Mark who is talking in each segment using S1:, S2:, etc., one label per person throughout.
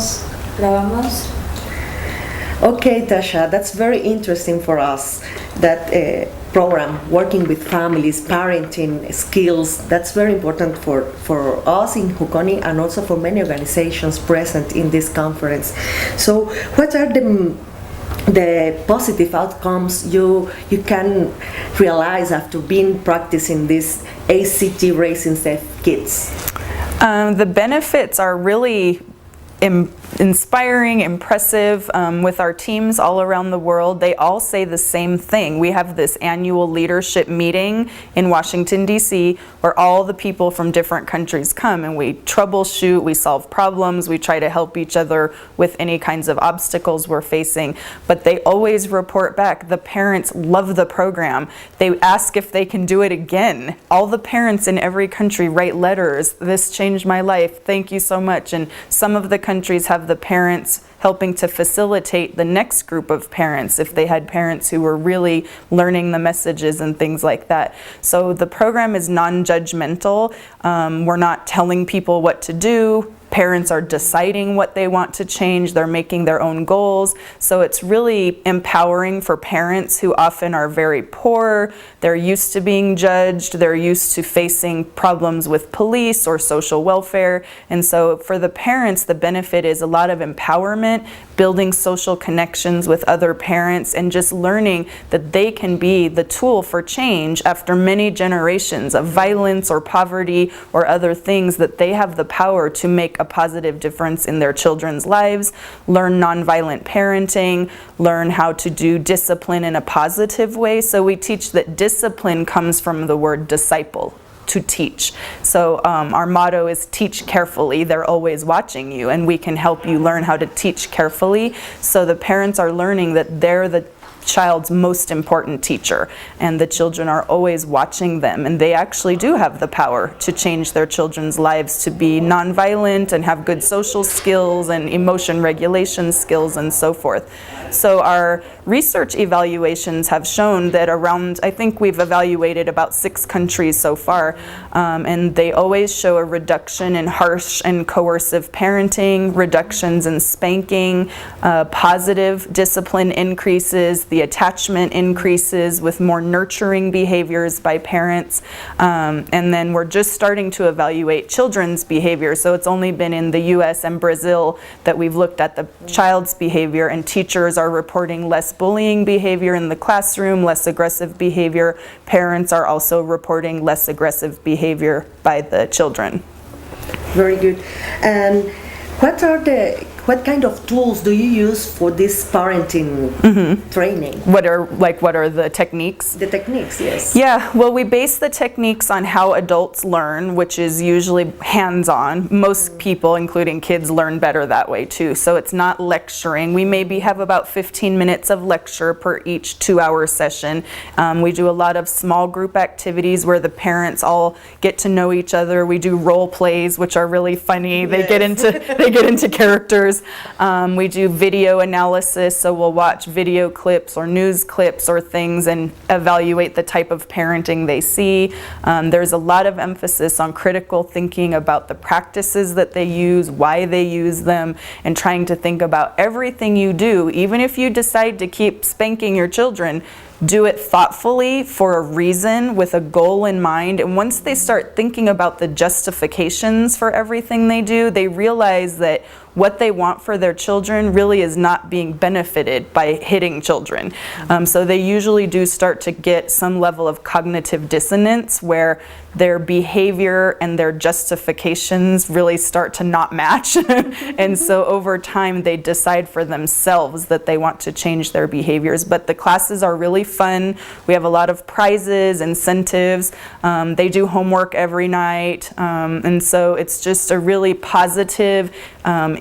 S1: grabamos, grabamos.
S2: Okay, Tasha, that's very interesting for us. That program, working with families, parenting skills, that's very important for us in Jukoni and also for many organizations present in this conference. So, what are the positive outcomes you can realize after being practicing this ACT Raising Safe Kids?
S3: The benefits are really inspiring, impressive. With our teams all around the world, they all say the same thing. We have this annual leadership meeting in Washington, D.C., where all the people from different countries come, and we troubleshoot, we solve problems, we try to help each other with any kinds of obstacles we're facing. But they always report back, the parents love the program. They ask if they can do it again. All the parents in every country write letters, "This changed my life, thank you so much." And some of the countries have the parents helping to facilitate the next group of parents if they had parents who were really learning the messages and things like that. So the program is non-judgmental. We're not telling people what to do. Parents are deciding what they want to change. They're making their own goals. So it's really empowering for parents who often are very poor. They're used to being judged. They're used to facing problems with police or social welfare. And so for the parents, the benefit is a lot of empowerment, building social connections with other parents, and just learning that they can be the tool for change after many generations of violence or poverty or other things, that they have the power to make a positive difference in their children's lives, learn nonviolent parenting, learn how to do discipline in a positive way. So we teach that discipline comes from the word disciple, to teach. So our motto is teach carefully. They're always watching you, and we can help you learn how to teach carefully. So the parents are learning that they're the child's most important teacher, and the children are always watching them, and they actually do have the power to change their children's lives to be nonviolent and have good social skills and emotion regulation skills and so forth. So our research evaluations have shown that around, I think we've evaluated about 6 countries so far, and they always show a reduction in harsh and coercive parenting, reductions in spanking, positive discipline increases, the attachment increases with more nurturing behaviors by parents, and then we're just starting to evaluate children's behavior. So it's only been in the US and Brazil that we've looked at the child's behavior, and teachers are reporting less bullying behavior in the classroom, less aggressive behavior. Parents are also reporting less aggressive behavior by the children.
S2: Very good. And what kind of tools do you use for this parenting training?
S3: What are the techniques?
S2: The techniques, yes.
S3: Yeah, well, we base the techniques on how adults learn, which is usually hands-on. Most people, including kids, learn better that way too. So it's not lecturing. We maybe have about 15 minutes of lecture per each 2-hour session. We do a lot of small group activities where the parents all get to know each other. We do role plays, which are really funny. They get into characters. We do video analysis, so we'll watch video clips or news clips or things and evaluate the type of parenting they see. There's a lot of emphasis on critical thinking about the practices that they use, why they use them, and trying to think about everything you do. Even if you decide to keep spanking your children, do it thoughtfully for a reason with a goal in mind. And once they start thinking about the justifications for everything they do, they realize that what they want for their children really is not being benefited by hitting children. So they usually do start to get some level of cognitive dissonance where their behavior and their justifications really start to not match. And so over time they decide for themselves that they want to change their behaviors. But the classes are really fun. We have a lot of prizes, incentives. They do homework every night. And so it's just a really positive,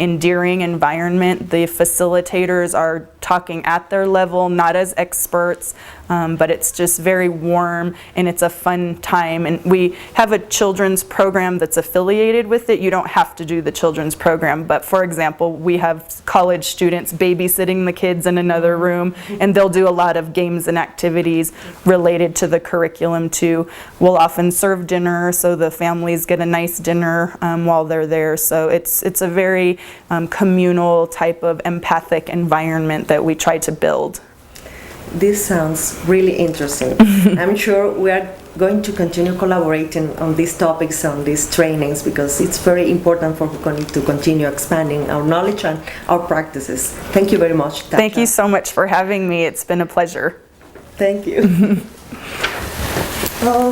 S3: endearing environment. The facilitators are talking at their level, not as experts. but it's just very warm and it's a fun time. And we have a children's program that's affiliated with it. You don't have to do the children's program, but for example, we have college students babysitting the kids in another room, and they'll do a lot of games and activities related to the curriculum too. We'll often serve dinner, so the families get a nice dinner while they're there. So it's a very communal type of empathic environment that we try to build.
S2: This sounds really interesting. I'm sure we are going to continue collaborating on these topics, on these trainings, because it's very important for Jukoni to continue expanding our knowledge and our practices. Thank you very much, Tasha.
S3: Thank you so much for having me. It's been a pleasure.
S2: Thank you. Oh.